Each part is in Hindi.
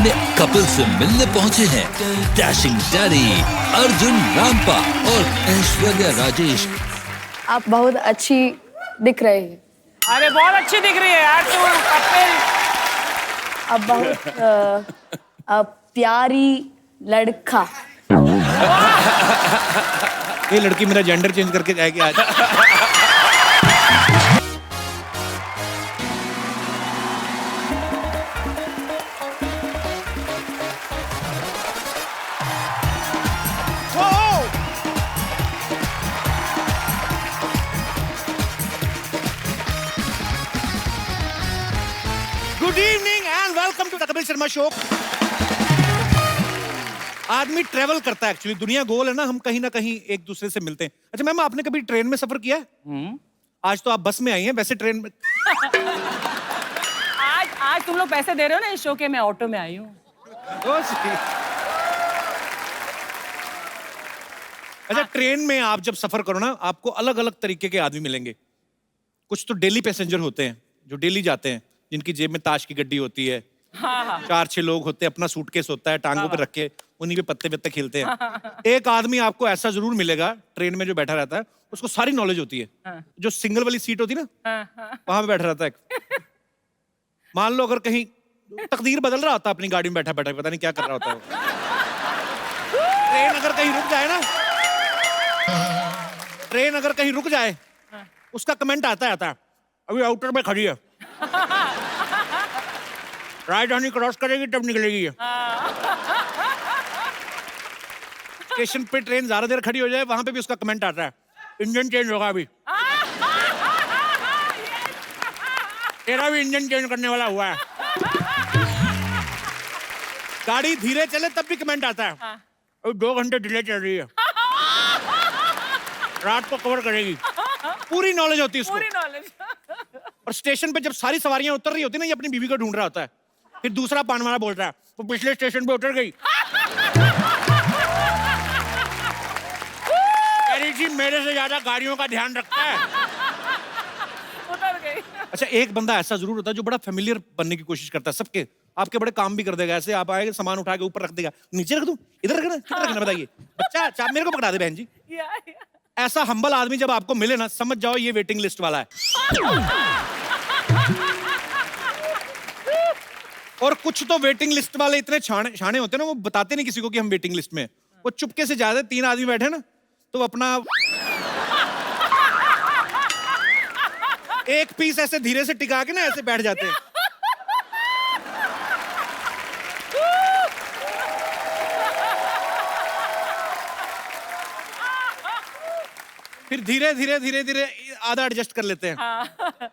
कपिल से मिलने पहुंचे हैं डैशिंग डैडी अर्जुन रामपा और ऐश्वर्या राजेश। आप बहुत अच्छी दिख रहे हैं। अरे बहुत अच्छी दिख रही है यार तू कपिल। आप बहुत प्यारी लड़का। ये लड़की मेरा जेंडर चेंज करके जाएगी आज। Good evening and welcome to the Kapil Sharma show. आदमी ट्रेवल करता है एक्चुअली, दुनिया गोल है ना, हम कहीं ना कहीं एक दूसरे से मिलते हैं। अच्छा मैम, आपने कभी ट्रेन में सफर किया है? आज तो आप बस में आई हैं, वैसे ट्रेन में आज तुम लोग पैसे दे रहे हो ना इस शो के, मैं ऑटो में आई हूँ। अच्छा, ट्रेन में आप जब सफर करो ना, आपको अलग अलग तरीके के आदमी मिलेंगे। कुछ तो डेली पैसेंजर होते हैं जो डेली जाते हैं, जिनकी जेब में ताश की गड्डी होती है। हाँ। 4-6 लोग होते हैं, अपना सूटकेस होता है, टांगों पे रख के उन्हीं पे पत्ते पत्ते खेलते हैं। एक आदमी आपको ऐसा जरूर मिलेगा ट्रेन में जो बैठा रहता है, उसको सारी नॉलेज होती है। जो सिंगल वाली सीट होती है ना, वहां पे बैठा रहता है। मान लो अगर कहीं तकदीर बदल रहा होता है, अपनी गाड़ी में बैठा बैठा पता नहीं क्या कर रहा होता है। ट्रेन अगर कहीं रुक जाए ना, ट्रेन अगर कहीं रुक जाए, उसका कमेंट आता है अभी आउटर में खड़ी है, राजधानी क्रॉस करेगी तब निकलेगी। स्टेशन पे ट्रेन ज्यादा देर खड़ी हो जाए, वहां पे भी उसका कमेंट आता है, इंजन चेंज होगा अभी, तेरा भी इंजन चेंज करने वाला हुआ है। गाड़ी धीरे चले तब भी कमेंट आता है, अभी 2 घंटे डिले चल रही है, रात को कवर करेगी। पूरी नॉलेज होती है उसको। पूरी नॉलेज। और स्टेशन पे जब सारी सवारियां उतर रही होती है ना, ये अपनी बीवी को ढूंढ रहा होता है। फिर दूसरा पान वाला बोल रहा है, वो पिछले स्टेशन पे उतर गई, अरे जी मेरे से ज्यादा गाड़ियों का ध्यान रखता है। उतर गई। अच्छा, एक बंदा ऐसा जरूर होता है जो बड़ा फेमिलियर बनने की कोशिश करता है सबके, आपके बड़े काम भी कर देगा। ऐसे आप आएंगे, सामान उठा के ऊपर रख देगा, नीचे रख दूं, इधर रखना, किधर रखना बताइए, बच्चा चाप मेरे को पकड़ा दे बहन जी। ऐसा हम्बल आदमी जब आपको मिले ना, समझ जाओ ये वेटिंग लिस्ट वाला है। और कुछ तो वेटिंग लिस्ट वाले इतने छाने होते हैं ना, वो बताते नहीं किसी को कि हम वेटिंग लिस्ट में हैं। वो चुपके से जाते, 3 आदमी बैठे ना, तो अपना एक पीस ऐसे धीरे से टिका के ना ऐसे बैठ जाते हैं। फिर धीरे धीरे धीरे धीरे आधा एडजस्ट कर लेते हैं।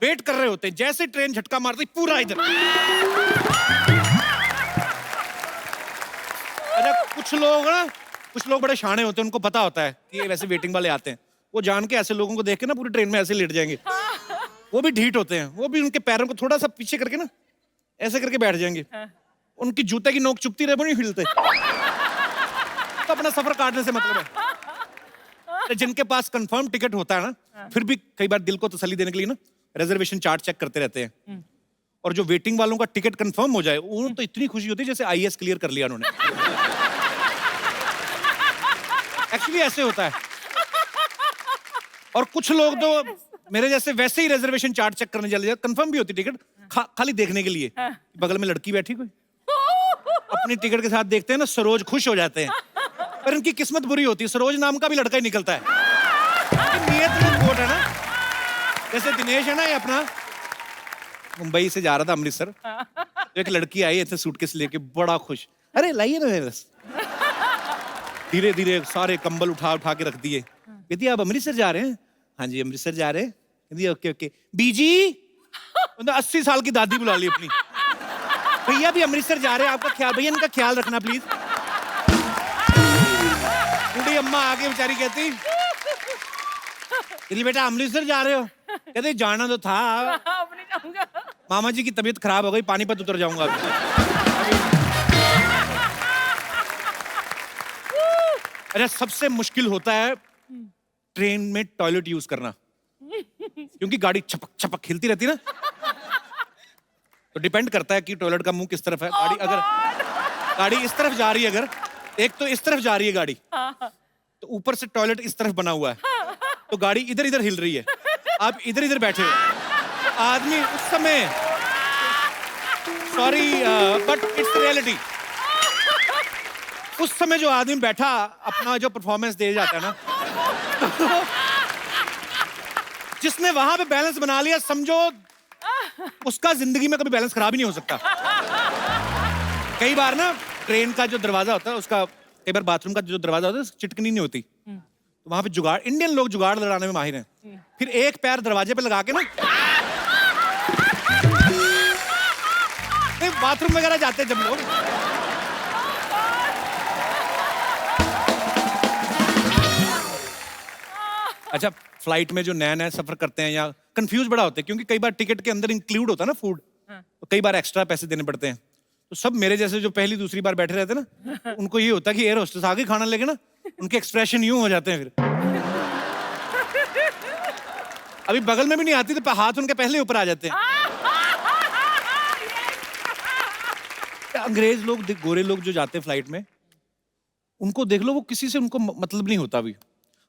वेट कर रहे होते हैं, जैसे ट्रेन झटका मारती पूरा इधर। अच्छा, कुछ लोग बड़े शाणे होते हैं, उनको पता होता है कि ये वैसे वेटिंग वाले आते हैं। वो जान के ऐसे लोगों को देख के ना पूरी ट्रेन में ऐसे लेट जाएंगे। वो भी ढीठ होते हैं, वो भी उनके पैरों को थोड़ा सा पीछे करके ना ऐसे करके बैठ जाएंगे। उनकी जूते की नोक चुभती रहे, वो नहीं हिलते। तो अपना सफर काटने से मतलब है। तो जिनके पास कंफर्म टिकट होता है ना, फिर भी कई बार दिल को तसल्ली देने के लिए ना रिजर्वेशन चार्ट चेक करते रहते हैं। और जो वेटिंग वालों का टिकट कंफर्म हो जाए, उन्हें तो इतनी खुशी होती है जैसे आईएएस क्लियर कर लिया उन्होंने। एक्चुअली ऐसे होता है। और कुछ लोग तो मेरे जैसे वैसे ही रिजर्वेशन चार्ट चेक करने चले जाते, कंफर्म भी होती टिकट, खाली देखने के लिए बगल में लड़की बैठी कोई, अपनी टिकट के साथ देखते हैं ना, सरोज खुश हो जाते हैं। पर इनकी किस्मत बुरी होती है, सरोज नाम का भी लड़का ही निकलता है। नियत में खोट है ना। जैसे दिनेश है ना, ये अपना मुंबई से जा रहा था अमृतसर, तो एक लड़की आई ऐसे सूटकेस लेके, बड़ा खुश, अरे लाइए ना मेरे। धीरे धीरे सारे कंबल उठा उठा के रख दिए। कहती आप अमृतसर जा रहे हैं? हाँ जी अमृतसर जा रहे हैं। कहती ओके ओके। बीजी 80 साल की दादी बुला ली अपनी, भैया भी अमृतसर जा रहे हैं, आपका ख्याल, भैया इनका ख्याल रखना प्लीज। बूढ़ी अम्मा आके बेचारी कहती, बेटा अमृतसर जा रहे हो? कहते जाना तो था, मामा जी की तबीयत खराब हो गई, पानीपत उतर जाऊंगा अरे सबसे मुश्किल होता है ट्रेन में टॉयलेट यूज करना, क्योंकि गाड़ी छपक छपक हिलती रहती है ना, तो डिपेंड करता है कि टॉयलेट का मुंह किस तरफ है। गाड़ी अगर गाड़ी इस तरफ जा रही है अगर, एक तो इस तरफ जा रही है गाड़ी, तो ऊपर से टॉयलेट इस तरफ बना हुआ है, तो गाड़ी इधर इधर हिल रही है, आप इधर इधर बैठे हो, तो आदमी उस समय, सॉरी बट इट्स रियलिटी, उस समय जो आदमी बैठा अपना जो परफॉर्मेंस दे जाता है ना, जिसने वहां पे बैलेंस बना लिया, समझो उसका जिंदगी में कभी बैलेंस खराब ही नहीं हो सकता। कई बार ना ट्रेन का जो दरवाजा होता है उसका, कई बार बाथरूम का जो दरवाजा होता है चिटकनी नहीं होती, तो वहां पे जुगाड़, इंडियन लोग जुगाड़ लड़ाने में माहिर हैं। फिर एक पैर दरवाजे पे लगा के ना, बाथरूम वगैरह जाते हैं जब लोग, अच्छा फ्लाइट में जो नया नया सफर करते हैं या कंफ्यूज बड़ा होते हैं, क्योंकि कई बार टिकट के अंदर इंक्लूड होता है ना फूड, तो कई बार एक्स्ट्रा पैसे देने पड़ते हैं। तो सब मेरे जैसे जो पहली दूसरी बार बैठे रहते हैं ना, उनको ये होता है कि एयर होस्टेस आगे खाना लेके ना, उनके एक्सप्रेशन यूं हो जाते हैं। फिर अभी बगल में भी नहीं आती तो हाथ उनके पहले ऊपर आ जाते हैं। अंग्रेज लोग, गोरे लोग जो जाते हैं फ्लाइट में, उनको देख लो, वो किसी से उनको मतलब नहीं होता। अभी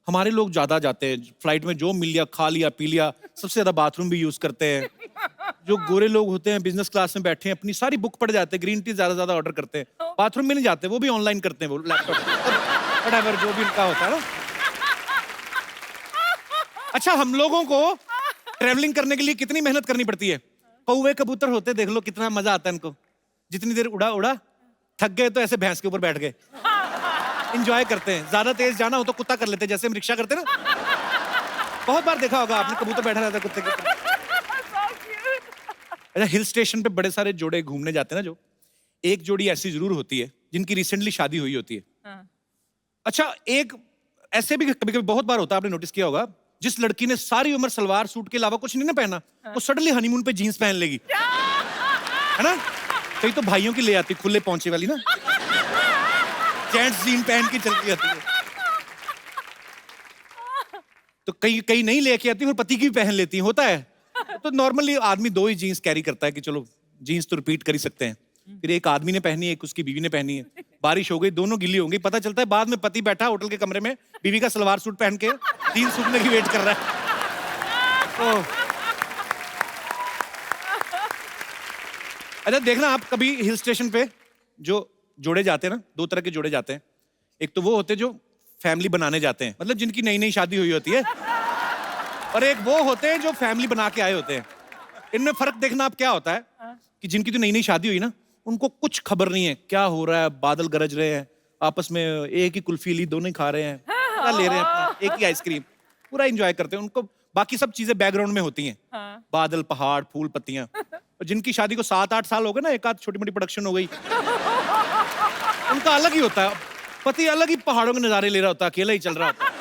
हमारे लोग ज्यादा जाते हैं फ्लाइट में, जो मिल लिया खा लिया पी लिया, सबसे ज्यादा बाथरूम भी यूज करते हैं। जो गोरे लोग होते हैं बिजनेस क्लास में बैठे हैं, अपनी सारी बुक पढ़ जाते हैं, ग्रीन टी ज्यादा ऑर्डर करते हैं, बाथरूम में नहीं जाते, वो भी ऑनलाइन करते हैं, वो लैपटॉप व्हाटएवर जो भी इनका होता है ना। अच्छा, हम लोगों को ट्रेवलिंग करने के लिए कितनी मेहनत करनी पड़ती है। कौवे कबूतर होते देखो लो, कितना मजा आता है इनको, जितनी देर उड़ा उड़ा थक गए तो ऐसे भैंस के ऊपर बैठ गए, एंजॉय करते हैं। ज्यादा तेज जाना हो तो कुत्ता कर लेते हैं, जैसे हम रिक्शा करते हैं ना, बहुत बार देखा होगा आपने, कबूतर बैठा रहता है कुत्ते के ऊपर। अच्छा, हिल स्टेशन पे बड़े सारे जोड़े घूमने जाते हैं ना, जो एक जोड़ी ऐसी जरूर होती है जिनकी रिसेंटली शादी हुई होती है। अच्छा, एक ऐसे भी कभी कभी बहुत बार होता है, आपने नोटिस किया होगा, जिस लड़की ने सारी उम्र सलवार सूट के अलावा कुछ नहीं ना पहना, वो सडनली हनीमून पे जीन्स पहन लेगी, है ना। कई तो भाइयों की ले आती खुले पहुंचे वाली ना, जेंट्स जीन पहन के चलती आती है, तो कई नहीं लेके आती, फिर पति की भी पहन लेती है, होता है। तो नॉर्मली आदमी दो ही जीन्स कैरी करता है कि चलो जीन्स तो रिपीट कर ही सकते हैं। फिर एक आदमी ने पहनी है, एक उसकी बीवी ने पहनी है, बारिश हो गई, दोनों गिली हो गई, पता चलता है बाद में पति बैठा होटल के कमरे में, बीवी का सलवार सूट पहन के जीन्स सूखने की वेट कर रहा है। तो अच्छा, देखना आप कभी हिल स्टेशन पे जो जोड़े जाते हैं ना, दो तरह के जोड़े जाते हैं। एक तो वो होते हैं जो फैमिली बनाने जाते हैं, मतलब जिनकी नई नई शादी हुई होती है, और एक वो होते हैं जो फैमिली बना के आए होते हैं। इनमें फर्क देखना आप क्या होता है कि जिनकी तो नई नई शादी हुई ना, उनको कुछ खबर नहीं है क्या हो रहा है, बादल गरज रहे हैं, आपस में एक ही कुल्फी ली, दोनों ही खा रहे हैं, पूरा ले रहे हैं अपना, एक ही आइसक्रीम, पूरा एंजॉय करते हैं। उनको बाकी सब चीजें बैकग्राउंड में होती हैं, बादल, पहाड़, फूल, पत्तियां। और जिनकी शादी को 7-8 साल हो गए ना, एक आध छोटी मोटी प्रोडक्शन हो गई, उनका अलग ही होता है। पति अलग ही पहाड़ों के नजारे ले रहा होता है, अकेला ही चल रहा होता है।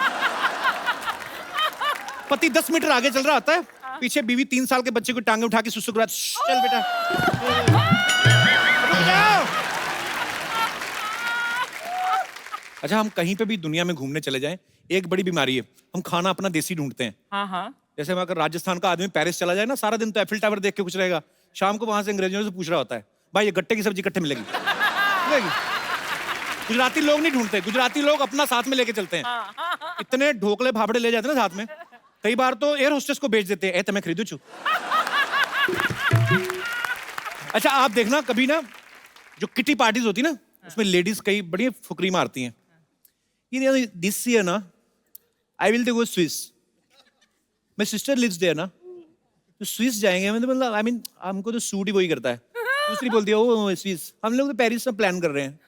पति 10 मीटर आगे चल रहा होता है, पीछे बीवी 3 साल के बच्चे को टांगे उठा के सुसु करा, चल बेटा रुक जाओ। अच्छा, हम कहीं पे भी दुनिया में घूमने चले जाएं, एक बड़ी बीमारी है, हम खाना अपना देसी ढूंढते हैं। हाँ। जैसे अगर राजस्थान का आदमी पेरिस चला जाए ना, सारा दिन तो एफिल टावर देख के कुछ रहेगा, शाम को वहां से अंग्रेजों से पूछ रहा होता है, भाई ये गट्टे की सब्जी इकट्ठे मिलेगी। गुजराती लोग नहीं ढूंढते, गुजराती लोग अपना साथ में लेके चलते हैं। इतने ढोकले फाफड़े ले जाते हैं ना साथ में, कई बार तो एयर होस्टेस को बेच देते हैं, मैं खरीदू छू। अच्छा, आप देखना कभी ना, जो किटी पार्टीज होती ना, उसमें लेडीज कई बड़ी फुकरी मारती हैं, ये दिस ईयर ना I will go Swiss, my sister lives there ना, तो स्विस जाएंगे, मतलब आई मीन हमको तो सूट ही वही करता है। दूसरी बोलती है ओ स्विस, हम लोग तो पेरिस में प्लान कर रहे हैं।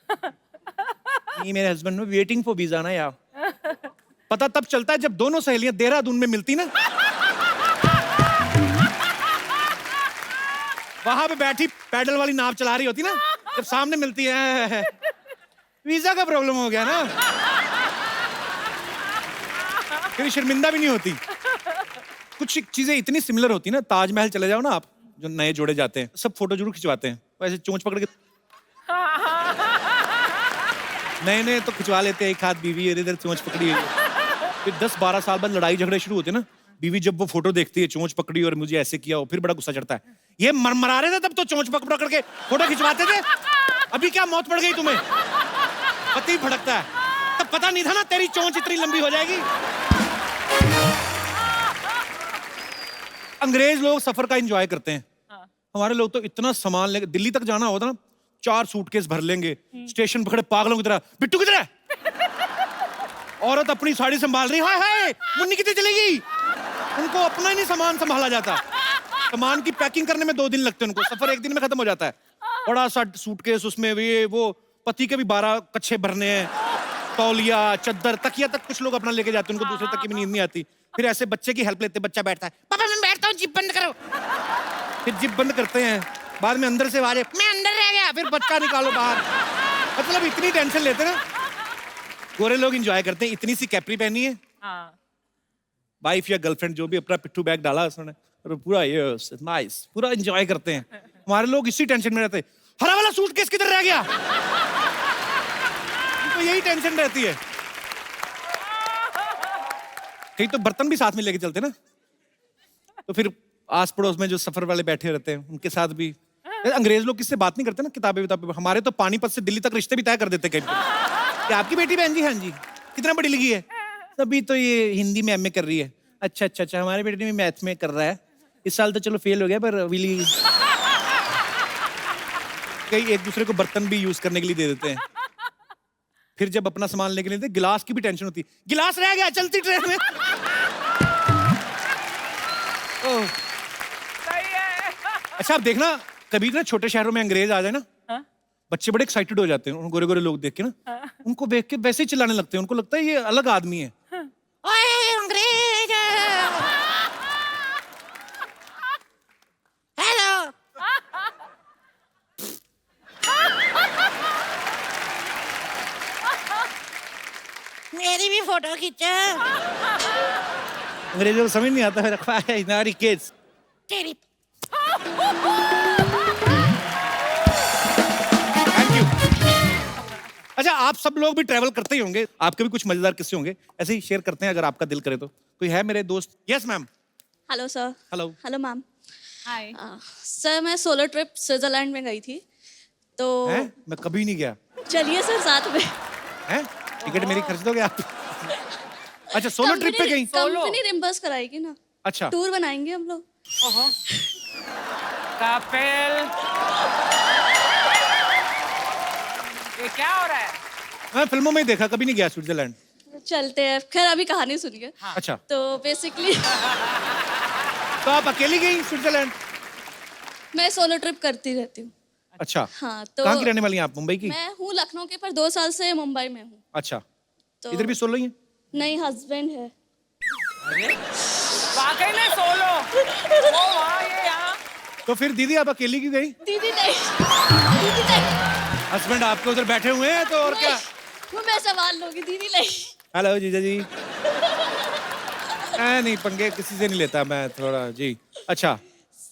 नहीं, मेरे हस्बैंड वेटिंग फॉर वीजा ना यार। पता तब चलता है जब दोनों सहेलियां देहरादून में मिलती ना, वहां पे बैठी पैडल वाली नाव चला रही होती ना, जब सामने मिलती है, वीजा का प्रॉब्लम हो गया ना, फिर शर्मिंदा भी नहीं होती। कुछ चीजें इतनी सिमिलर होती ना, ताजमहल चले जाओ ना आप, जो नए जोड़े जाते हैं, सब फोटो जरूर खिंचवाते हैं, वैसे चोंच पकड़ के नए तो खिंचवा लेते हैं, एक हाथ बीवी इधर चोंच पकड़ी है। फिर 10-12 साल बाद लड़ाई झगड़े शुरू होते हैं ना, बीवी जब वो फोटो देखती है, चोंच पकड़ी और मुझे ऐसे किया हो, फिर बड़ा गुस्सा चढ़ता है, ये मरमरा रहे थे तब तो चोंच पकड़ के फोटो खिंचवाते थे, अभी क्या मौत पड़ गई तुम्हें? पति भड़कता है, तब पता नहीं था ना तेरी चोंच इतनी लंबी हो जाएगी। अंग्रेज लोग सफर का एंजॉय करते हैं, हमारे लोग तो इतना सामान लेके दिल्ली तक जाना होता ना, 4 सूटकेस भर लेंगे, स्टेशन पकड़े पागलों की तरह, बिट्टू किधर है? औरत अपनी साड़ी संभाल रही, हाय हाय मुन्नी कितनी चलेगी? उनको अपना ही नहीं सामान संभाला जाता। सामान की पैकिंग करने में 2 दिन लगते हैं उनको, सफर 1 दिन में खत्म हो जाता है। बड़ा सा सूटकेस, उसमें ये वो पति के भी 12 कच्छे भरने हैं, तौलिया, चद्दर, तकिया तक कुछ लोग अपना लेके जाते हैं, उनको दूसरे तक की नींद नहीं आती। फिर ऐसे बच्चे की हेल्प लेते, बच्चा बैठता है, पापा मैं बैठता हूँ, जिप बंद करो। फिर जिप बंद करते हैं, बाद में अंदर से आवाज, मैं अंदर रह गया, फिर बच्चा निकालो बाहर। मतलब इतनी टेंशन लेते ना। गोरे लोग एंजॉय करते हैं, इतनी सी कैपरी पहनी है, वाइफ या गर्लफ्रेंड जो भी, अपना पिट्ठू बैग डाला उसने, और पूरा यस नाइस, पूरा एंजॉय करते हैं। हमारे लोग इसी टेंशन में रहते हैं, हरा वाला सूटकेस किधर रह गया? तो यही टेंशन रहती है। कहीं तो बर्तन भी साथ में लेके चलते ना, तो फिर आस पड़ोस में जो सफर वाले बैठे रहते हैं उनके साथ भी। अंग्रेज लोग किससे बात नहीं करते ना, किताबें विताबें। हमारे तो पानीपत से दिल्ली तक रिश्ते भी तय कर देते कहीं पे। क्या आपकी बेटी बहन जी? हाँ जी। कितना पढ़ी लिखी है? अभी तो ये हिंदी में MA कर रही है। अच्छा अच्छा अच्छा, हमारे बेटे भी मैथ में कर रहा है, इस साल तो चलो फेल हो गया, पर विली कई एक दूसरे को बर्तन भी यूज करने के लिए दे देते हैं। फिर जब अपना सामान लेके लेते, गिलास की भी टेंशन होती, गिलास रह गया चलती ट्रेन में। ओह। सही है। अच्छा आप देखना, कभी ना छोटे शहरों में अंग्रेज आ जाए ना, बच्चे बड़े एक्साइटेड हो जाते हैं उन गोरे गोरे लोग देख के ना, उनको देख के वैसे ही चिल्लाने लगते हैं, उनको लगता है ये अलग आदमी है। ओए अंग्रेज, हेलो। मेरी भी फोटो खींचो। अंग्रेजों को समझ नहीं आता है, रखा है नारी किड्स तेरी। Thank you. अच्छा आप सब लोग भी ट्रैवल करते ही होंगे, आपके भी कुछ मजेदार किस्से होंगे, ऐसे ही शेयर करते हैं अगर आपका दिल करे तो। कोई है मेरे दोस्त? Yes ma'am. Hello sir. Hello. Hello ma'am. Hi. Sir मैं सोलो ट्रिप स्विट्जरलैंड में गई थी, तो हैं? मैं कभी नहीं गया। चलिए सर साथ में। हैं? टिकट मेरी खर्च दोगे आप? अच्छा सोलो ट्रिप पे गई? कंपनी रिम्बर्स कराएगी ना। अच्छा। टूर बनाएंगे हम लोग। कपिल, ये क्या हो रहा है? मैं फिल्मों में ही देखा, कभी नहीं गया स्विट्जरलैंड। चलते हैं, खैर अभी कहानी सुनिए। अच्छा। तो बेसिकली तो आप अकेली गई स्विट्जरलैंड? मैं सोलो ट्रिप करती रहती हूँ। अच्छा। हाँ तो कहाँ की रहने वाली हैं आप? मुंबई की? मैं हूँ लखनऊ की, पर 2 साल से मुंबई में हूँ। अच्छा। तो इधर भी सोलो ही है? नहीं, हस्बैंड है। वाकई में सोलो। वो वहाँ, ये यहाँ। तो फिर दीदी आप अकेली क्यों गई? दीदी नहीं, दीदी नहीं, हस्बैंड आपके उधर बैठे हुए हैं तो और क्या? वो मैं संभाल लूंगी, दीदी नहीं। हेलो जीजा जी। नहीं पंगे किसी से नहीं लेता मैं थोड़ा जी। अच्छा।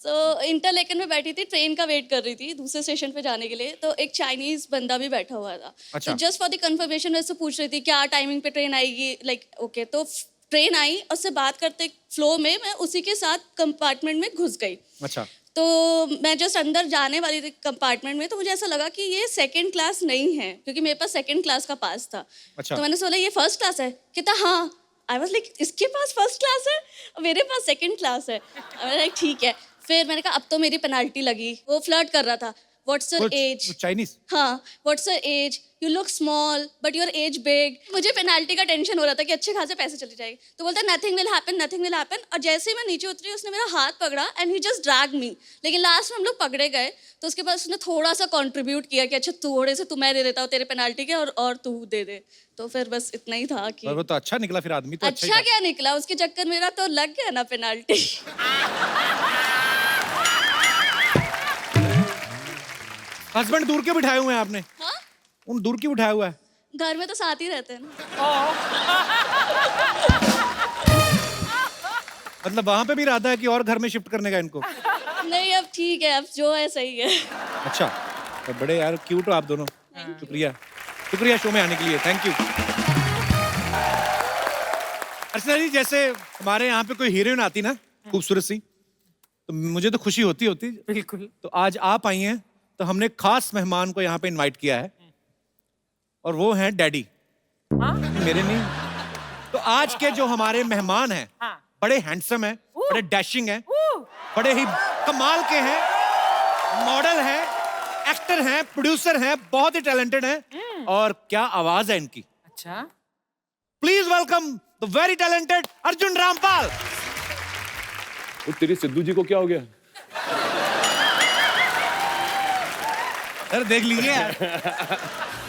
तो इंटरलेकन में बैठी थी, ट्रेन का वेट कर रही थी दूसरे स्टेशन पे जाने के लिए, तो एक चाइनीज बंदा भी बैठा हुआ था। अच्छा। तो जस्ट फॉर द कंफर्मेशन मैं उससे पूछ रही थी क्या टाइमिंग पे ट्रेन आएगी, लाइक ओके। तो ट्रेन आई, उससे बात करते फ्लो में मैं उसी के साथ कंपार्टमेंट में घुस गई। अच्छा। तो मैं जस्ट अंदर जाने वाली थी कंपार्टमेंट में, तो मुझे ऐसा लगा कि ये सेकंड क्लास नहीं है, क्योंकि मेरे पास सेकंड क्लास का पास था। अच्छा। तो मैंने सोचा ये फर्स्ट क्लास है, कहता हाँ। आई वाज लाइक इसके पास फर्स्ट क्लास है, मेरे पास सेकंड क्लास है। मैंने लाइक ठीक है। फिर मैंने कहा अब तो मेरी पेनाल्टी लगी। वो फ्लर्ट कर रहा था, व्हाट्स योर एज? चाइनीज? हाँ, what's your age, you look small but your age big. मुझे पेनाल्टी का टेंशन हो रहा था कि अच्छे खासे पैसे चले जाएंगे। तो बोलता nothing will happen, nothing will happen. और जैसे ही मैं नीचे उतरी उसने मेरा हाथ पकड़ा एंड ही जस्ट ड्रैग मी। लेकिन लास्ट में हम लोग पकड़े गए, तो उसके बाद उसने थोड़ा सा कंट्रीब्यूट किया कि अच्छा थोड़े से मैं दे देता हूँ तेरे पेनाल्टी के, और तू दे दे। तो फिर बस इतना ही था कि वो तो अच्छा निकला फिर आदमी तो अच्छा क्या निकला, उसके चक्कर मेरा तो लग गया ना पेनाल्टी। हस्बैंड दूर के बिठाए हुए हैं आपने? हाँ? उन दूर की बिठाया हुआ है? घर में तो साथ ही रहते हैं ना। मतलब वहां पे भी इरादा है कि और घर में शिफ्ट करने का इनको? नहीं अब ठीक है, अब जो है सही है। अच्छा तो बड़े यार क्यूट हो आप दोनों। शुक्रिया, शुक्रिया शो में आने के लिए, थैंक यू। अर्चना जी जैसे हमारे यहाँ पे कोई हीरोइन आती ना खूबसूरत सी, तो मुझे तो खुशी होती बिल्कुल। तो आज आप आई हैं तो हमने खास मेहमान को यहाँ पे इनवाइट किया है और वो हैं डैडी। मेरे नहीं। तो आज के जो हमारे मेहमान हैं बड़े हैंडसम हैं, बड़े डैशिंग हैं, बड़े ही कमाल के हैं, मॉडल हैं, एक्टर हैं, प्रोड्यूसर हैं, बहुत ही टैलेंटेड हैं और क्या आवाज है इनकी। अच्छा, please welcome the very talented Arjun Rampal. वो तेरी सिद्धू जी को क्या हो गया? सर देख लीजिए यार।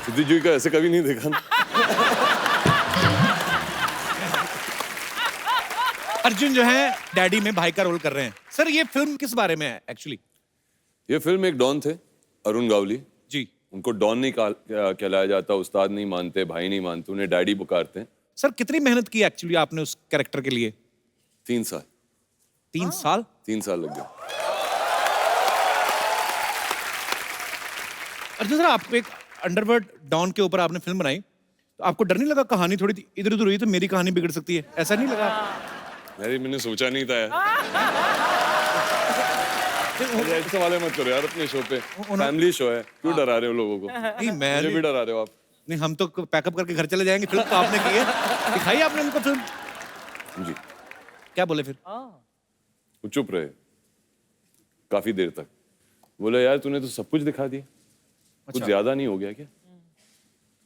सिद्धू जी का ऐसे कभी नहीं देखा ना। अर्जुन जो है डैडी में भाई का रोल कर रहे हैं। सर ये फिल्म किस बारे में है एक्चुअली? ये फिल्म एक डॉन थे, अरुण गावली जी। उनको डॉन नहीं कहलाया जाता, उस्ताद नहीं मानते, भाई नहीं मानते, उन्हें डैडी पुकारते हैं। सर कितनी मेहनत की एक्चुअली आपने उस कैरेक्टर के लिए? 3 साल। 3 साल? 3 साल लग गए। अर्जुन सर आपको एक अंडरवर्ल्ड डॉन के ऊपर आपने फिल्म बनाई, तो आपको डर नहीं लगा कहानी थोड़ी इधर उधर हुई तो मेरी कहानी बिगड़ सकती है, ऐसा नहीं लगा? मैंने सोचा नहीं था यार। अरे ऐसे सवाल मत करो यार अपने शो पे, फैमिली शो है, क्यों डरा रहे हो लोगों को? नहीं मैं मुझे भी डरा रहे हो आप। नहीं हम तो पैकअप करके घर चले जाएंगे। फिल्म तो आपने की है, दिखाई आपने उनको फिल्म। जी। क्या बोले फिर? वो चुप रहे काफी देर तक। बोले यार तूने तो सब कुछ दिखा दिया, कुछ ज्यादा नहीं हो गया क्या?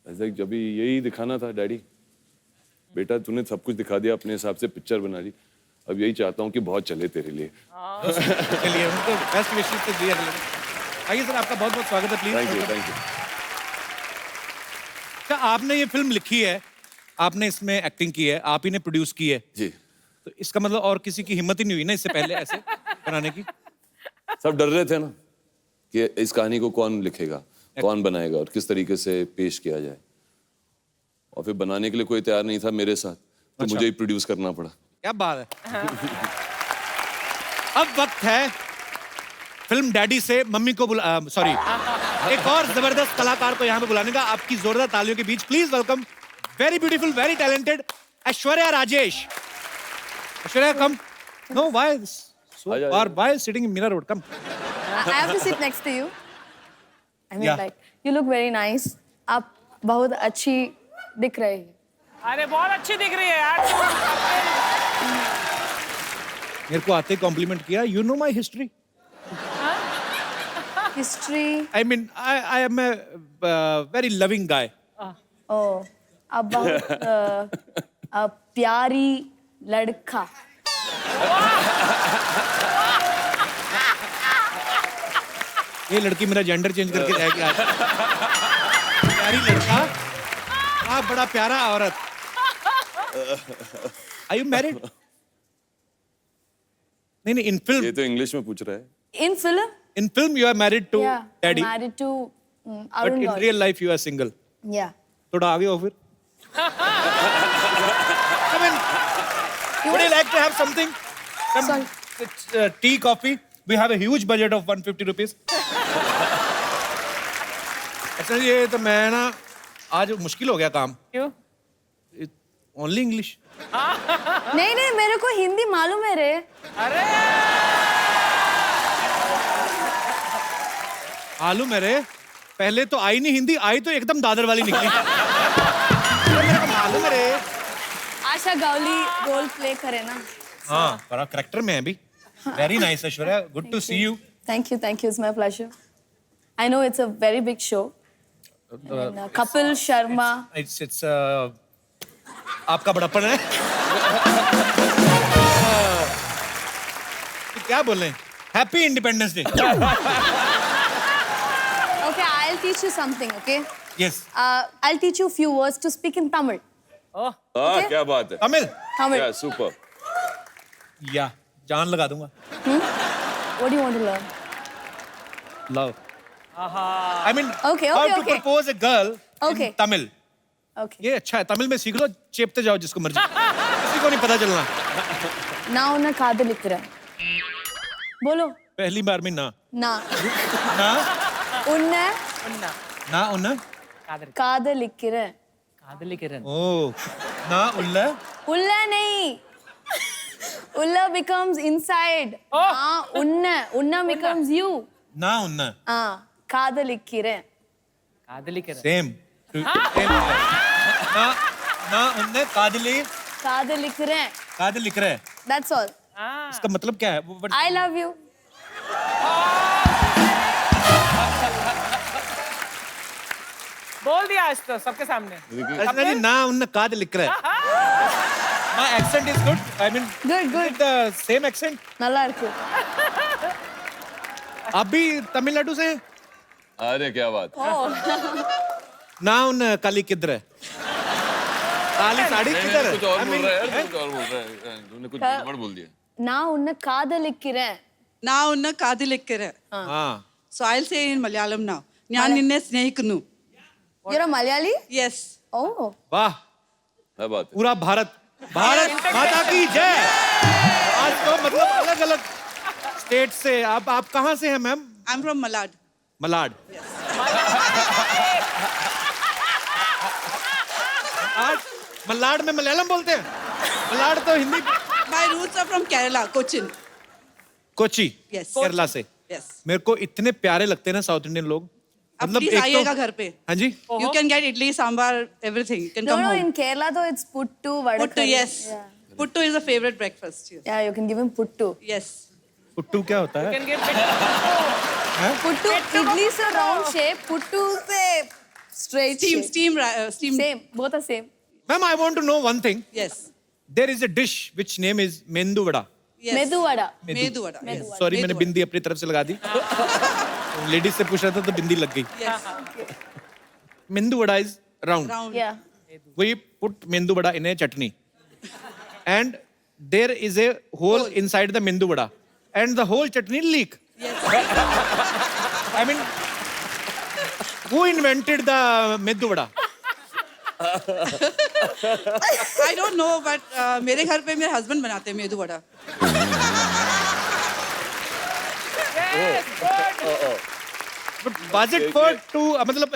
ऐसा जब यही दिखाना था डैडी, बेटा तूने सब कुछ दिखा दिया, अपने हिसाब से पिक्चर बना ली, अब यही चाहता हूँ कि बहुत चले तेरे लिए। चलिए उनको बेस्ट विशेस तो दिया। आइए सर आपका बहुत बहुत स्वागत है, प्लीज। Thank you. क्या आपने ये फिल्म लिखी है, आपने इसमें एक्टिंग की है, आप ही ने प्रोड्यूस की है, जी। तो इसका मतलब और किसी की हिम्मत ही नहीं हुई ना इससे पहले ऐसे बनाने की? सब डर रहे थे ना कि इस कहानी को कौन लिखेगा, कौन बनाएगा और किस तरीके से पेश किया जाए, और फिर बनाने के लिए कोई तैयार नहीं था मेरे साथ, तो मुझे ही प्रोड्यूस करना पड़ा। क्या बात है। अब वक्त है फिल्म डैडी से मम्मी को सॉरी एक और जबरदस्त कलाकार को यहाँ पे बुलाने का। आपकी जोरदार तालियों के बीच please welcome very beautiful, very talented Aishwarya Rajesh. Aishwarya come. No why so far, why sitting in Mira Road? Come. I have to sit next to you. I mean, Yeah. like, you look very nice. आप बहुत अच्छी दिख रही है। अरे बहुत अच्छी दिख रही है यार। मेरे को आते कॉम्प्लीमेंट किया। You know my history. History. I mean, I am a very loving guy. Oh, आप बहुत प्यारी लड़का। ये लड़की मेरा जेंडर चेंज करके जाएगी आज। प्यारी लड़का, आप बड़ा प्यारा औरत। Are you married? नहीं इन फिल्म। ये तो इंग्लिश में पूछ रहा है। In film? In film you are married to Yeah. daddy. I'm married to But Arun in Gauri. real life you are single. Yeah. थोड़ा आगे हो फिर। I mean, would you like to have something? Some tea, coffee? We have a huge budget of 150 rupees. अच्छा ये तो मैं ना आज मुश्किल हो गया काम। क्यों? Only English. नहीं नहीं मेरे को हिंदी मालूम है रे। अरे मालूम है रे, पहले तो आई नहीं हिंदी, आई तो एकदम दादर वाली निकली। मेरे को मालूम है रे। आशा गावली रोल प्ले करे ना। हाँ बड़ा करेक्टर में है अभी। Very nice Aishwarya, good to see you. Thank you, it's my pleasure. I know it's a very big show. And, Kapil Sharma. It's आपका बड़प्पन है। क्या बोल रहे हैं? Happy Independence Day. Okay, I'll teach you something, okay? Yes. I'll teach you a few words to speak in Tamil. हाँ Okay. क्या बात है। तमिल? Tamil. Yeah, super. या जान लगा दूंगा। What do you want to learn? Love. I mean, Okay, how okay, to okay. propose a girl Okay. in Tamil. Okay. ये अच्छा है, तमिल में सीख लो, चेपते जाओ जिसको मर्जी। किसी को नहीं पता चलना। நான் உன்னை காதலிக்கிறேன். बोलो. पहली बार में ना। நான் ना உன்னை ना उन्ना। காதலிக்கிறேன். कादलिकिरण। ओ ना उल्ला। उल्ला नहीं. Ulla becomes inside. हाँ उन्ना becomes you. ना उन्ना। हाँ காதலிக்கிறேன். കാതലിക്കര सेम ना उनने காதலிக்கிறேன். कादल लिख रहा है. That's all. इसका मतलब क्या है? I love you. बोल दिया आज तो सबके सामने अर्चना जी ना उनने कादल लिख रहा है. My accent is good. I mean, Good, good. is it the same accent? நல்லா இருக்கு. आप भी तमिलनाडु से हैं? अरे क्या बात ना उन काली किधर है? काली साड़ी किधर है? कुछ और I बोल mean, रहा है हैं? कुछ और बोल रहा है तूने कुछ गड़बड़ बोल दिया நான் உன்னை காதலிக்கிறேன். நான் உன்னை காதலிக்கிறேன். हाँ. So I'll say in Malayalam now. ഞാൻ നിന്നെ സ്നേഹിക്കുന്നു. You're a Malayali? Yes. Oh. वाह. क्या बात है पूरा भारत माता की जय. आज तो मतलब अलग अलग स्टेट से आप कहाँ से हैं ma'am? I'm from Malad. Malad. आज मलाड में मलयालम बोलते हैं. मलाड तो Hindi. My roots are from Kerala, Cochin. Kochi. Yes. Kerala से. Yes. मेरे को इतने प्यारे लगते हैं ना साउथ इंडियन लोग. अब please आइएगा घर पे. हाँ जी. You can get idli, sambar, everything. You can No, come no, home. in Kerala though it's puttu, vada Puttu, curry. yes. Yeah. Puttu is a favorite breakfast. Yes. Yeah, you can give him puttu. Yes. Puttu क्या होता है? Can get Puttu, idli is a round shape, puttu is a straight shape. Steam. Same, both are same. Ma'am, I want to know one thing. Yes. There is a dish which name is mendu vada. Yes. Medu vada. Medu vada. Yes. Sorry मैंने बिंदी अपनी तरफ से लगा दी. लेडीज से पूछ रहा था तो बिंदी लग गई. Yes. मेंदू vada is round. Round. Yeah. We put mendu vada in a chutney, and there is a hole inside the mendu vada, and the whole chutney leak. Yes. I mean, who invented the mendu vada? I don't know, but मेरे घर पे मेरे husband बनाते हैं medu vada. But was it for to मतलब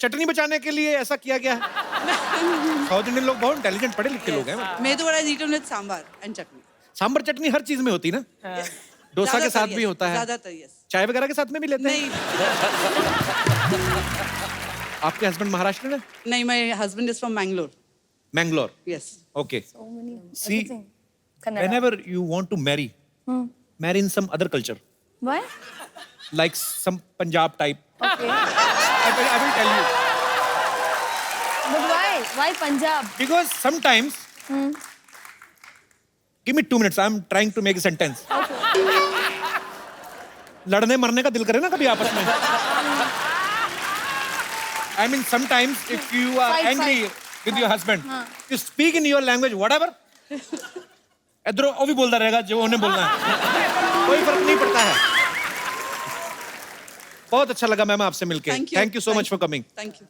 चटनी बचाने के लिए ऐसा किया गया है? साउथ इंडियन लोग बहुत इंटेलिजेंट पढ़े लिखे लोग हैं. Medu vada is eaten with sambar and chutney. Sambar चटनी हर चीज में होती है ना. डोसा के साथ भी होता है. ज़्यादातर yes. चाय वगैरह के साथ में भी लेते हैं. नहीं आपके हस्बैंड महाराष्ट्र में? नहीं, my husband is from Mangalore. Mangalore. Yes. Okay. So many. See, Everything. Kannada. whenever you want to marry, marry in some other culture, Why? like some Punjab type. Okay. I will tell you. But why? Why Punjab? Because sometimes, give me 2 minutes. I'm trying to make a sentence. लड़ने मरने का दिल करे ना कभी आपस में. I mean, sometimes if you are Fight, angry with your husband, you speak in your language, whatever. इधर वो भी बोलता रहेगा जो उन्हें बोलना है. कोई फर्क नहीं पड़ता है. बहुत अच्छा लगा मैम आपसे मिलके. Thank you. Thank you so much for coming. Thank you.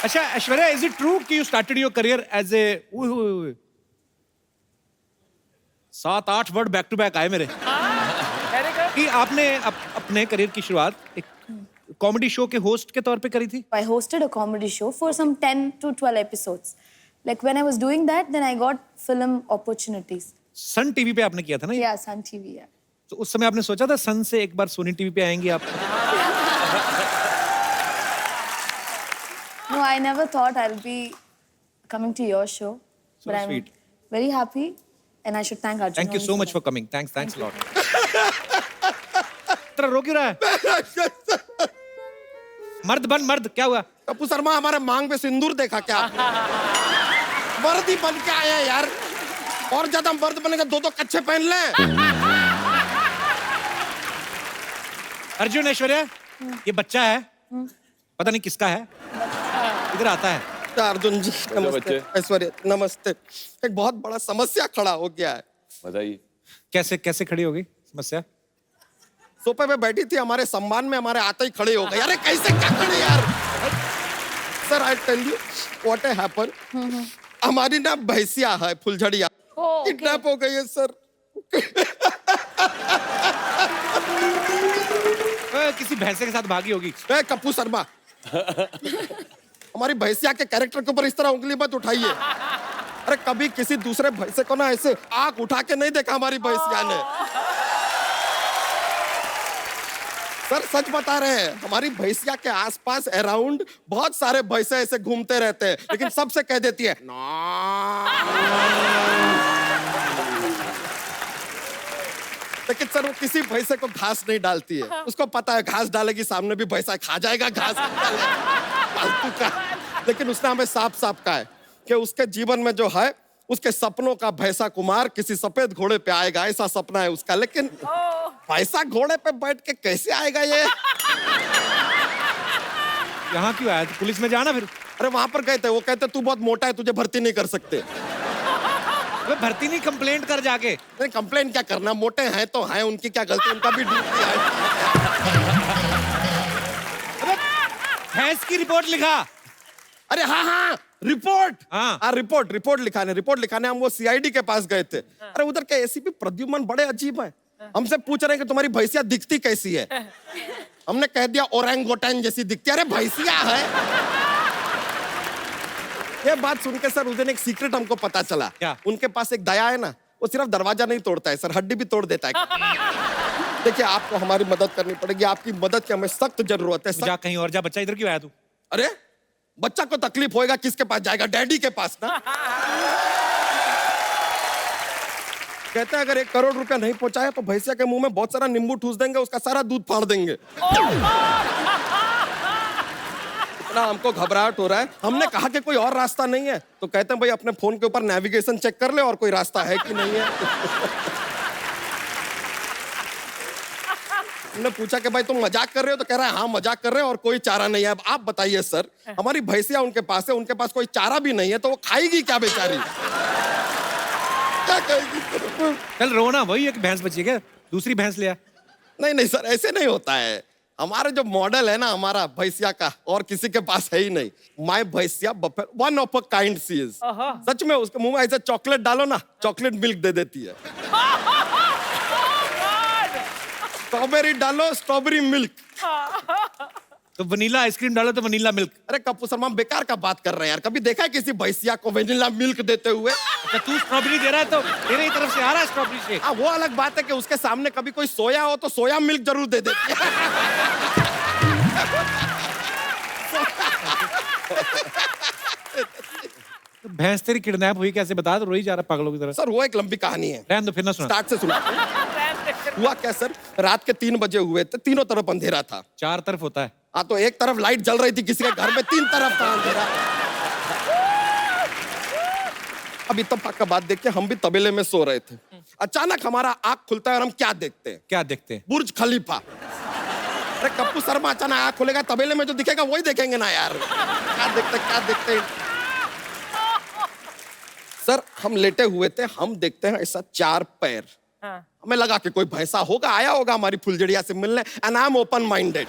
अच्छा ऐश्वर्या, is it true कि you started your career as a 7-8 word back to back आए मेरे वेरी गुड कि आपने अपने करियर की शुरुआत एक कॉमेडी शो के होस्ट के तौर पे करी थी. I hosted a comedy show for some 10 to 12 episodes. Like when I was doing that, then I got film opportunities. Sun TV पे आपने किया था ना ये? Yeah, Sun TV, yeah. तो उस समय आपने सोचा था सन से एक बार सोनी टीवी पे आएंगी आप? No, I never thought I'll be coming to your show. So but I'm sweet. very happy and I should thank Arjun. Thank you only so for much that. For coming. Thanks a lot. तेरा रो क्यों रहा है? मर्द बन मर्द. क्या हुआ? कपूर शर्मा हमारे मांग पे सिंदूर देखा क्या? मर्द ही बन के आए हैं यार. और ज्यादा मर्द बनेगा 2 कच्छे पहन ले. अर्जुन ऐश्वर्या, ये बच्चा है, पता नहीं किसका है, इधर आता है. अर्जुन जी नमस्ते. बच्चे. ऐश्वर्या नमस्ते. एक बहुत बड़ा समस्या खड़ा हो गया है. बताइए कैसे कैसे खड़ी होगी समस्या? सोफे पे बैठी थी, हमारे सम्मान में हमारे आते ही खड़े हो गए. अरे कैसे क्या खड़े यार? Sir I tell you what happen. हमारी ना भैंसिया है फुलझड़िया, किडनैप हो गई है सर. किसी भैंसे के साथ भागी होगी. ए कपूर शर्मा, हमारी भैंसिया के कैरेक्टर के ऊपर इस तरह उंगली मत उठाइए. अरे कभी किसी दूसरे भैंसे को ना ऐसे आंख उठा के नहीं देखा हमारी भैंसिया ने। सर सच बता रहे हैं, हमारी भैंसिया के आसपास अराउंड बहुत सारे भैंसे ऐसे घूमते रहते हैं, लेकिन सबसे कह देती है लेकिन सर वो किसी भैंसे को घास नहीं डालती है। उसको पता है घास डालेगी सामने भी भैंसा खा जाएगा घास फालतू का। लेकिन उसने हमें साफ साफ कहा है कि उसके जीवन में जो है उसके सपनों का भैंसा कुमार किसी सफेद घोड़े पे आएगा, ऐसा सपना है उसका। लेकिन भैंसा घोड़े पे बैठ के कैसे आएगा ये? यहाँ क्यों आया? पुलिस में जाना फिर। अरे वहां पर गए थे, वो कहते तू बहुत मोटा है, तुझे भर्ती नहीं कर सकते। भर्ती नहीं, कंप्लेंट कर जाके। नहीं कंप्लेंट क्या करना, मोटे हैं तो हैं, उनकी क्या गलती, उनका भी ड्यूटी है। भैंस की रिपोर्ट लिखा। अरे हाँ रिपोर्ट, हाँ रिपोर्ट लिखाने हम वो सीआईडी के पास गए थे। अरे उधर के एसीपी प्रद्युमन बड़े अजीब है, हमसे पूछ रहे हैं कि तुम्हारी भैंसिया दिखती कैसी है। हमने कह दिया ओरंगोटन जैसी दिखती है। अरे भैंसिया है। ये बात सुन के सर उस दिन एक सीक्रेट हमको पता चला। क्या? उनके पास एक दया है ना, वो सिर्फ दरवाजा नहीं तोड़ता है सर, हड्डी भी तोड़ देता है। देखिए आपको हमारी मदद करनी पड़ेगी, आपकी मदद की हमें सख्त जरूरत है। जा कहीं और जा, बच्चा इधर क्यों आया तू? अरे बच्चा को तकलीफ होएगा किसके पास जाएगा? डैडी के पास ना। कहते हैं अगर 1 करोड़ रुपया नहीं पहुंचाया तो भैंसिया के मुंह में बहुत सारा नींबू ठूस देंगे, उसका सारा दूध फाड़ देंगे। इतना हमको घबराहट हो रहा है। हमने कहा कि कोई और रास्ता नहीं है, तो कहते हैं भाई अपने फोन के ऊपर नेविगेशन चेक कर ले और कोई रास्ता है कि नहीं है। हमने पूछा कि भाई तुम मजाक कर रहे हो, तो कह रहा है हाँ मजाक कर रहे हैं और कोई चारा नहीं है। अब आप बताइए सर, हमारी भैंसिया उनके पास है, उनके पास कोई चारा भी नहीं है, तो वो खाएगी क्या बेचारी? क्या कहेगी? चल रोना, वही एक भैंस बची है क्या? दूसरी भैंस ले आ। नहीं सर ऐसे नहीं होता है। हमारा जो मॉडल है ना हमारा भैंसिया का, और किसी के पास है ही नहीं। माय भैंसिया buffet one of a kind she is. सच में उसके मुंह में ऐसे चॉकलेट डालो ना, चॉकलेट मिल्क दे देती है। स्ट्रॉबेरी डालो, स्ट्रॉबेरी मिल्क। तो वनीला आइसक्रीम डालो तो वनीला मिल्क। अरे कपूर शर्मा बेकार का बात कर रहे हैं यार। कभी देखा है किसी भैंसिया को वनीला मिल्क देते हुए? अच्छा तू स्ट्रॉबेरी दे रहा है तो तेरे ही तरफ से आ रहा है स्ट्रॉबेरी शेक। हाँ वो अलग बात है कि उसके सामने कभी कोई सोया हो तो सोया मिल्क जरूर दे देती है। भैंस तेरी किडनैप हुई कैसे, बता दो, रोई जा रहा पागलों की तरह। सर वो एक लंबी कहानी है, रहने दो फिर ना सुना। स्टार्ट से सुना। हुआ क्या सर, रात के 3 बजे हुए थे, तीनों तरफ अंधेरा था। 4 तरफ होता है। हाँ तो एक तरफ लाइट जल रही थी किसी के घर में, 3 तरफ था अंधेरा। अब इत्तेफाक का बात देख के हम भी तबेले में सो रहे थे। अचानक हमारा आंख खुलता है और हम क्या देखते हैं? क्या देखते हैं? बुर्ज खलीफा। अरे कप्पू शर्मा अचानक आंख खोलेगा, तबेले में जो दिखेगा वही देखेंगे ना यार। क्या देखते सर हम लेटे हुए थे, हम देखते हैं ऐसा 4 पैर। हमें लगा कि कोई भैंसा होगा, आया होगा हमारी फुलझड़िया से मिलने, and I am open minded.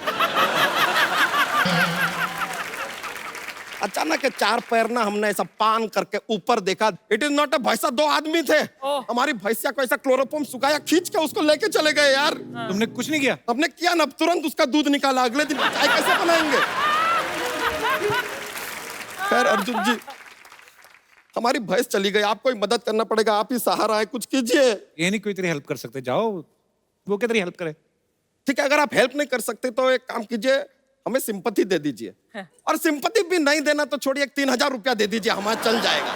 अचानक 4 पैर ना हमने ऐसा पान करके ऊपर देखा। इट इज नॉट अ भैंसा, 2 आदमी थे। हमारी भैंसिया को ऐसा क्लोरोफॉर्म सुखाया, खींच के उसको लेके चले गए यार। तुमने कुछ नहीं किया? हमने किया ना, तुरंत उसका दूध निकाला। अगले दिन चाय कैसे बनाएंगे? खैर अर्जुन जी हमारी भैंस चली गई, आपको ही मदद करना पड़ेगा, आप ही सहारा है, कुछ कीजिए। ये नहीं कोई तेरी हेल्प कर सकते, जाओ वो क्या तेरी हेल्प करे। ठीक है अगर आप हेल्प नहीं कर सकते तो एक काम कीजिए, हमें सिंपैथी दे दीजिए। और सिंपैथी भी नहीं देना तो छोड़िए, 3000 रुपया दे दीजिए, हमारा चल जाएगा।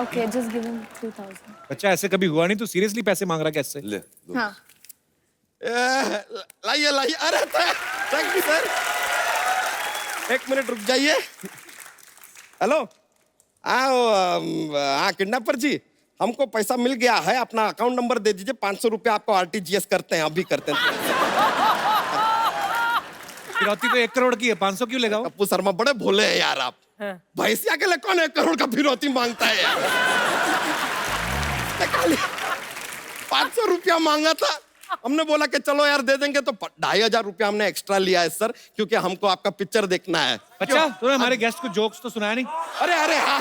Okay, just give him 3000. बच्चा ऐसे कभी हुआ नहीं, तू सीरियसली पैसे मांग रहा कैसे? ले दो। हाँ. लाइए। अरे थैंक यू सर। 1 मिनट रुक जाइए। हेलो हाँ किडनैपर जी, हमको पैसा मिल गया है, अपना अकाउंट नंबर दे दीजिए, 500 रुपया आपको RTGS करते हैं, अभी करते हैं। फिरौती तो 1 करोड़ की है, 500 क्यों लेगा? कप्पू शर्मा बड़े भोले हैं यार आप। भैंसिया के लिए कौन 1 करोड़ का फिरौती मांगता है यार? 500 रुपया मांगा था, हमने बोला कि चलो यार दे देंगे, तो 2500 रुपया हमने एक्स्ट्रा लिया है सर, क्योंकि हमको आपका पिक्चर देखना है। अच्छा तूने हमारे गेस्ट को जोक्स तो सुनाया नहीं? अरे हाँ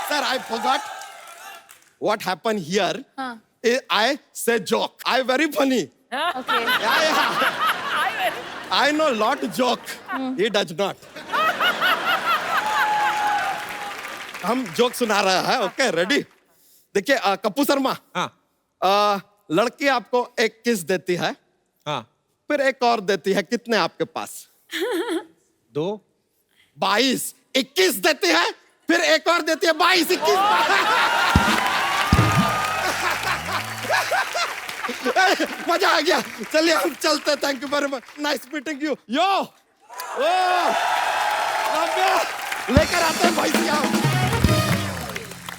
sir I forgot what happen here. I say joke, I very funny. Okay. I know lot joke. He does not. हम जोक सुना रहा है। Okay ready? देखिए कप्पू शर्मा, हाँ लड़की आपको एक किस देती है, हाँ फिर एक और देती है, कितने आपके पास? 2 22। 21 देती है, फिर एक और देती है 22, 21। मजा आ गया। चलिए हम चलते। Thank you very much, nice meeting you. यो लेकर आते हैं भाई साहब।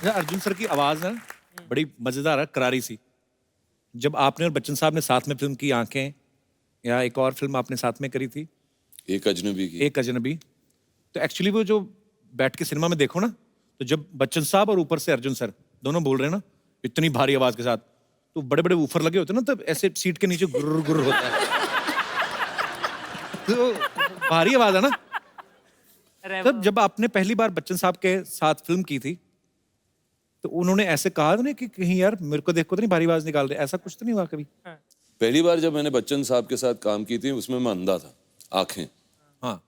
अर्जुन सर की आवाज है बड़ी मजेदार है, करारी सी। जब आपने और बच्चन साहब ने साथ में फिल्म की आंखें, या एक और फिल्म आपने साथ में करी थी, एक अजनबी की। एक अजनबी, तो एक्चुअली वो जो बैठ के सिनेमा में देखो ना, तो जब बच्चन साहब और ऊपर से अर्जुन सर दोनों बोल रहे हैं ना इतनी भारी आवाज के साथ, तो बड़े बड़े ऊफर लगे होते हैं ना, तब ऐसे सीट के नीचे गुर्र गुर्र होता है। तो भारी आवाज है ना। तब जब आपने पहली बार बच्चन साहब के साथ फिल्म की थी, तो उन्होंने ऐसे कहा था कि कहीं यार मेरे को देखो तो नहीं भारी आवाज निकाल रहे, ऐसा कुछ तो नहीं हुआ कभी? पहली बार जब मैंने बच्चन साहब के साथ काम की थी, उसमें मैं अंधा था, आंखें। हाँ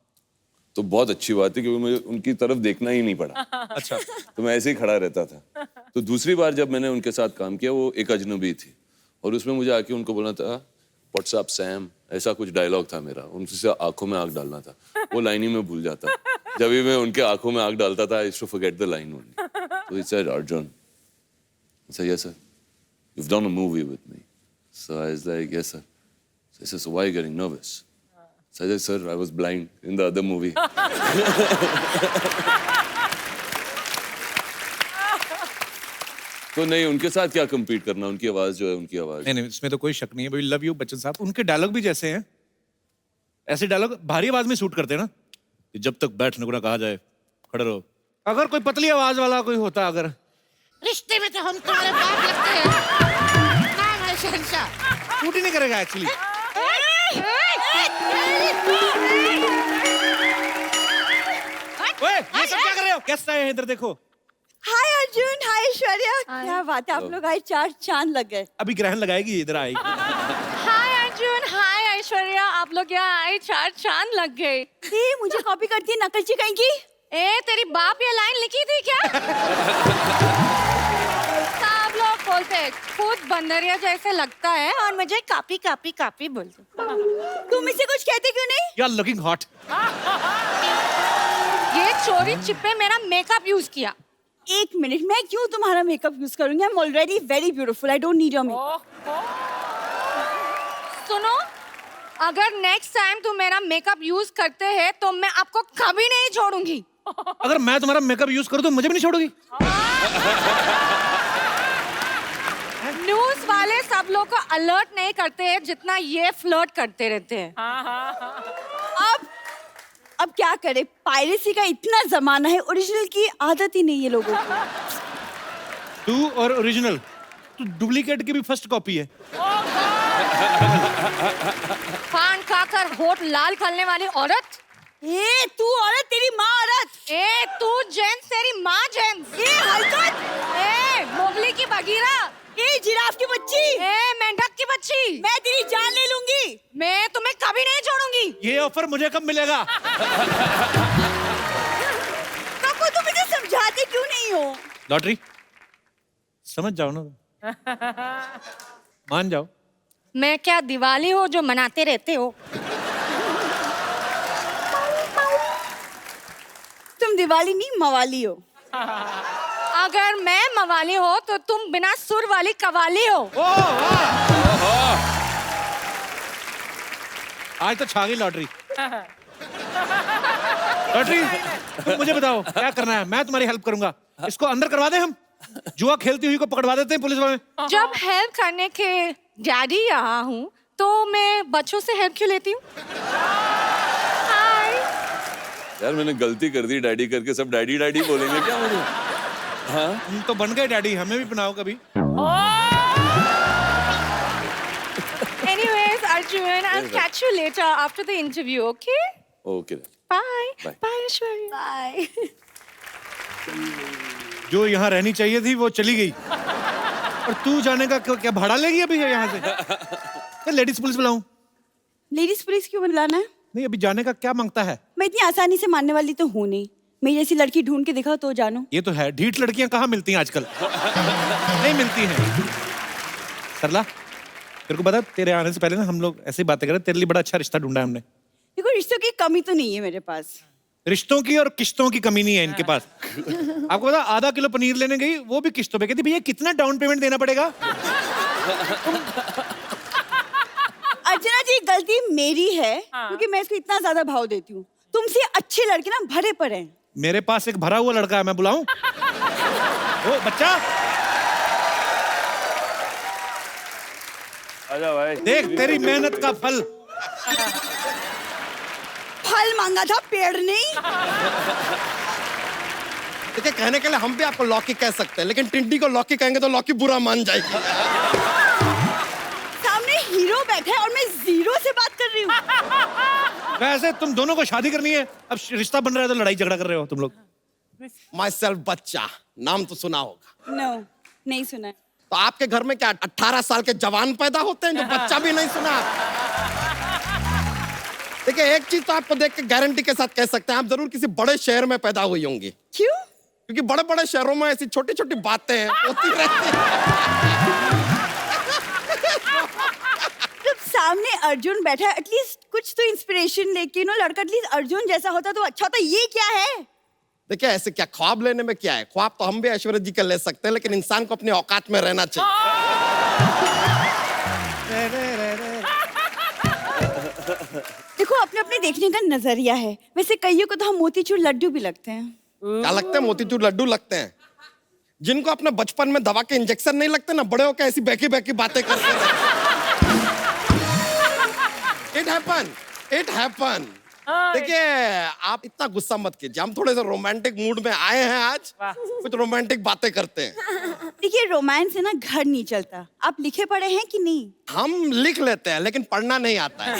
तो बहुत अच्छी बात है, क्योंकि मुझे उनकी तरफ देखना ही नहीं पड़ा। अच्छा। तो मैं ऐसे ही खड़ा रहता था। तो दूसरी बार जब मैंने उनके साथ काम किया, वो एक अजनबी थी, और उसमें मुझे आके उनको बोलना था व्हाट्स अप सैम, ऐसा कुछ डायलॉग था मेरा। उनसे आंखों में आंख डालना था, वो लाइन ही मैं भूल जाता। जब भी मैं उनके आंखों में आंख डालता था, I used to forget the line only. तो he said Arjun, I said, yes sir, you've done a movie with me. So I was like, yes sir. So he said, so why are you getting nervous? So I said, sir, I was blind in the other movie. तो नहीं, उनके साथ क्या compete करना, उनकी आवाज जो है, उनकी आवाज। नहीं, इसमें तो कोई शक नहीं है भाई। लव यू बच्चन साहब। उनके डायलॉग भी जैसे हैं, ऐसे डायलॉग भारी आवाज में शूट करते हैं ना, कि जब तक बैठने को ना कहा जाए खड़े रहो। अगर कोई पतली आवाज वाला कोई होता, अगर रिश्ते में तो हम तुम्हारे बाप लगते हैं। नाम है शहंशाह। शूट ही नहीं करेगा एक्चुअली। ओए, ये सब क्या कर रहे हो? कैसा है इधर देखो। हाय अर्जुन, हाय ऐश्वर्या। क्या बात है, आप लोग आज 4 चांद लग गए। अभी ग्रहण लगाएगी, इधर आएगी। हाय अर्जुन, हाय ऐश्वर्या, आप लोग यहाँ आए 4 चांद लग गए। ये मुझे कॉपी करती है, नकलची कहेंगी। ए तेरी बाप ये लाइन लिखी थी क्या? सब लोग बोलते हैं खुद बंदरिया जैसे लगता है, और मुझे कापी कापी कापी बोलते। तुम इसे कुछ कहते क्यों नहीं? You are looking hot. ये चोरी चिप्पे मेरा मेकअप यूज किया। 1 मिनट, मैं क्यों तुम्हारा मेकअप यूज करूंगी? I am already very beautiful, I don't need your makeup. सुनो, अगर नेक्स्ट टाइम तुम मेरा मेकअप यूज करते हैं तो मैं आपको कभी नहीं छोड़ूंगी। अगर मैं तुम्हारा मेकअप यूज करूं तो मुझे भी नहीं छोड़ोगी? न्यूज वाले सब लोग को अलर्ट नहीं करते हैं जितना ये फ्लर्ट करते रहते हैं। अब क्या करे, पायरेसी का इतना जमाना है, ओरिजिनल की आदत ही नहीं है लोगों को। तू और ओरिजिनल, तू डुप्लीकेट की भी फर्स्ट कॉपी है। पान खाकर होठ लाल करने वाली औरत। ए तू औरत, तेरी माँ औरत। ए तू जेंट्स, तेरी माँ जेंट्स। ए हरकत। ए मोगली की बगीरा। ए जिराफ की बच्ची। ए मेंढक की बच्ची। मैं तेरी जान ले लूंगी। मैं तुम्हें कभी नहीं छोड़ूंगी। ये ऑफर मुझे कब मिलेगा? कप्पू, तुम मुझे समझाते क्यों नहीं हो? लॉटरी समझ जाओ ना, मान जाओ। मैं क्या दिवाली हो जो मनाते रहते हो? तुम दिवाली नहीं, मवाली हो। अगर मैं मवाली हो तो तुम बिना सुर वाली कवाली हो। आज तो छा गई लॉटरी। लॉटरी, तुम मुझे बताओ क्या करना है, मैं तुम्हारी हेल्प करूंगा। इसको अंदर करवा दे, हम जुआ खेलती हुई को पकड़वा देते हैं पुलिस वाले। जब हेल्प करने के डैडी यहाँ हूँ तो मैं बच्चों से हेल्प क्यों लेती हूँ? हाय यार मैंने गलती कर दी, डैडी करके सब डैडी डैडी बोलेंगे क्या मुझे? हाँ हम तो बन गए डैडी, हमें भी बनाओ कभी। Anyways, Arjun, I'll catch you later after the interview, okay? Okay Bye. Bye. Bye, Aishwarya. Bye. जो यहाँ रहनी चाहिए थी वो चली गई, और तू जाने का क्या भाड़ा लेगी अभी यहाँ से? लेडीज पुलिस बुलाऊं? लेडीज पुलिस क्यों बुलाना है? नहीं, अभी जाने का क्या मांगता है? मैं इतनी आसानी से मानने वाली तो हूँ नहीं। मेरी जैसी लड़की ढूंढ के दिखाओ तो जानो। ये तो है, ढीठ लड़कियां कहाँ मिलती हैं आजकल? नहीं मिलती हैं। सरला, तेरे को पता तेरे आने से पहले ना हम लोग ऐसी बातें कर रहे, तेरे लिए बड़ा अच्छा रिश्ता ढूंढा है हमने। देखो रिश्तों की कमी तो नहीं है मेरे पास। रिश्तों की और किश्तों की कमी नहीं है इनके पास। आपको पता, आधा किलो पनीर लेने गई, वो भी किश्तों पे। कहती भैया कितना डाउन पेमेंट देना पड़ेगा? अर्चना जी गलती मेरी है क्योंकि मैं इसको इतना ज्यादा भाव देती हूँ। तुमसे अच्छे लड़के ना भरे पड़े हैं। मेरे पास एक भरा हुआ लड़का है, मैं बुलाऊं? ओ बच्चा, आजा भाई। देख तेरी मेहनत का फल। फल मांगा था, पेड़ नहीं। देखिए कहने के लिए हम भी आपको लौकी कह सकते हैं, लेकिन टिंडी को लौकी कहेंगे तो लौकी बुरा मान जाएगी। सामने हीरो बैठा है और मैं जीरो से बात कर रही हूँ। वैसे तुम दोनों को शादी करनी है, अब रिश्ता बन रहा है तो लड़ाई झगड़ा कर रहे हो तुम लोग। माई सेल्फ बच्चा, नाम तो सुना होगा। नो, नहीं सुना है। तो आपके घर में क्या 18 साल के जवान पैदा होते हैं जो बच्चा भी नहीं सुना? देखिए एक चीज तो आपको देख के गारंटी के साथ कह सकते हैं, आप जरूर किसी बड़े शहर में पैदा हुई होंगी। क्यों? क्योंकि बड़े बड़े शहरों में ऐसी छोटी छोटी बातें होती रहती हैं। जब सामने अर्जुन बैठा है, एटलीस्ट कुछ तो इंस्पिरेशन लेके नो, लड़का एटलीस्ट अर्जुन जैसा होता तो अच्छा होता। ये क्या है? देखिए ऐसे क्या, ख्वाब लेने में क्या है? ख्वाब तो हम भी ऐश्वर्या जी के ले सकते हैं, लेकिन इंसान को अपनी औकात में रहना चाहिए। देखो अपने अपने देखने का नजरिया है। वैसे कईयों को तो हम मोतीचूर लड्डू भी लगते हैं। क्या लगते हैं? मोतीचूर लड्डू लगते हैं। जिनको अपने बचपन में दवा के इंजेक्शन नहीं लगते ना, बड़े होकर ऐसी बैकी बैकी बातें करते हैं। It happen. देखिए आप इतना गुस्सा मत कीजिए, हम थोड़े से रोमांटिक मूड में आए हैं आज, कुछ रोमांटिक बातें करते हैं। देखिए रोमांस है ना, घर नहीं चलता। आप लिखे पढ़े हैं कि नहीं? हम लिख लेते हैं लेकिन पढ़ना नहीं आता है।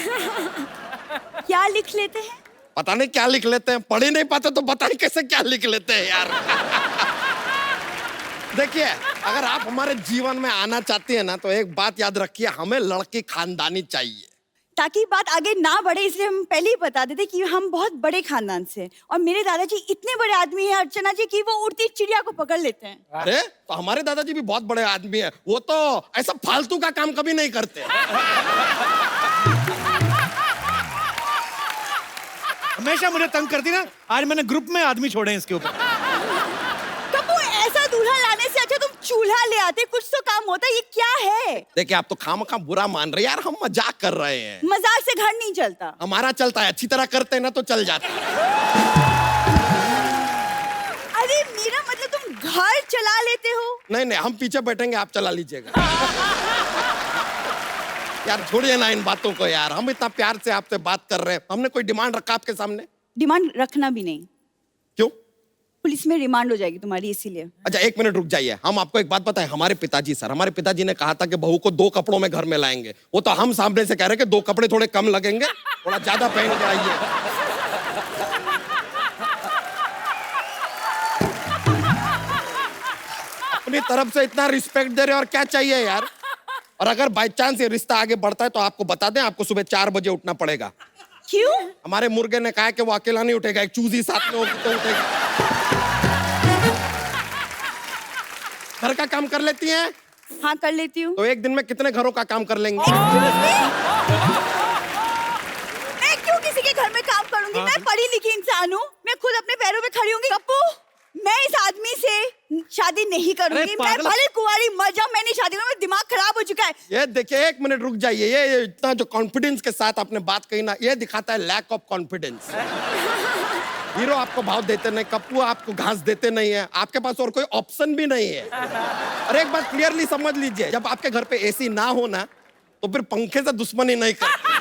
क्या लिख लेते हैं? पता नहीं क्या लिख लेते हैं, पढ़ ही नहीं पाते तो बताइए कैसे क्या लिख लेते हैं यार। देखिए अगर आप हमारे जीवन में आना चाहती है ना, तो एक बात याद रखिए, हमें लड़की खानदानी चाहिए। ताकि बात आगे ना बढ़े इसलिए हम पहले ही बता देते कि हम बहुत बड़े खानदान से, और मेरे दादाजी इतने बड़े आदमी हैं अर्चना जी कि वो उड़ती चिड़िया को पकड़ लेते हैं। अरे तो हमारे दादाजी भी बहुत बड़े आदमी हैं, वो तो ऐसा फालतू का काम कभी नहीं करते। हमेशा मुझे तंग करती ना, आज मैंने ग्रुप में आदमी छोड़े हैं इसके ऊपर। कब ऐसा दूल्हा लाने से अच्छा तुम चूल्हा ले आते, कुछ तो काम होता। ये क्या है? देखिए आप तो खामखा बुरा मान रहे हैं यार, हम मजाक कर रहे हैं। मजाक से घर नहीं चलता। हमारा चलता है, अच्छी तरह करते हैं ना तो चल जाता है। अरे मेरा मतलब तुम घर चला लेते हो? नहीं नहीं, हम पीछे बैठेंगे, आप चला लीजिएगा। यार छोड़िए ना इन बातों को यार, हम इतना प्यार से आपसे बात कर रहे हैं, हमने कोई डिमांड रखा आपके सामने? डिमांड रखना भी नहीं। क्यों? पुलिस में रिमांड हो जाएगी तुम्हारी, इसीलिए। अच्छा एक मिनट रुक जाइए, हम आपको एक बात बताएं, हमारे पिताजी ने कहा था कि बहू को 2 कपड़ों में घर में लाएंगे। वो तो हम सामने से कह रहे हैं कि 2 कपड़े थोड़े कम लगेंगे, थोड़ा ज्यादा पहन के आइए। अपनी तरफ से इतना रिस्पेक्ट दे रहे और क्या चाहिए यार। और अगर बाई चांस ये रिश्ता आगे बढ़ता है तो आपको बता दें, आपको सुबह 4 बजे उठना पड़ेगा। क्यों? हमारे मुर्गे ने कहा कि वो अकेला नहीं उठेगा, एक चूजी साथ में होगी तो उठेगा। घर का काम कर लेती हैं? हाँ कर लेती हूँ। तो एक दिन में कितने घरों का काम कर लेंगे? मैं क्यों किसी के घर में काम करूंगी? मैं पढ़ी लिखी इंसान हूँ, मैं खुद अपने पैरों पे खड़ी होंगी। कप्पू मैं इस आदमी से शादी नहीं करूंगी। मैं भले कुंवारी मर जाऊं, मैंने शादी करूंगी। दिमाग खराब हो चुका है। ये देखिए एक मिनट रुक जाइए, ये इतना जो कॉन्फिडेंस के साथ आपने बात कही ना, ये दिखाता है लैक ऑफ कॉन्फिडेंस। हीरो आपको भाव देते नहीं, कप्पू आपको घास देते नहीं है, आपके पास और कोई ऑप्शन भी नहीं है। और एक बात क्लियरली समझ लीजिए, जब आपके घर पे एसी ना हो ना, तो फिर पंखे से दुश्मनी नहीं करते।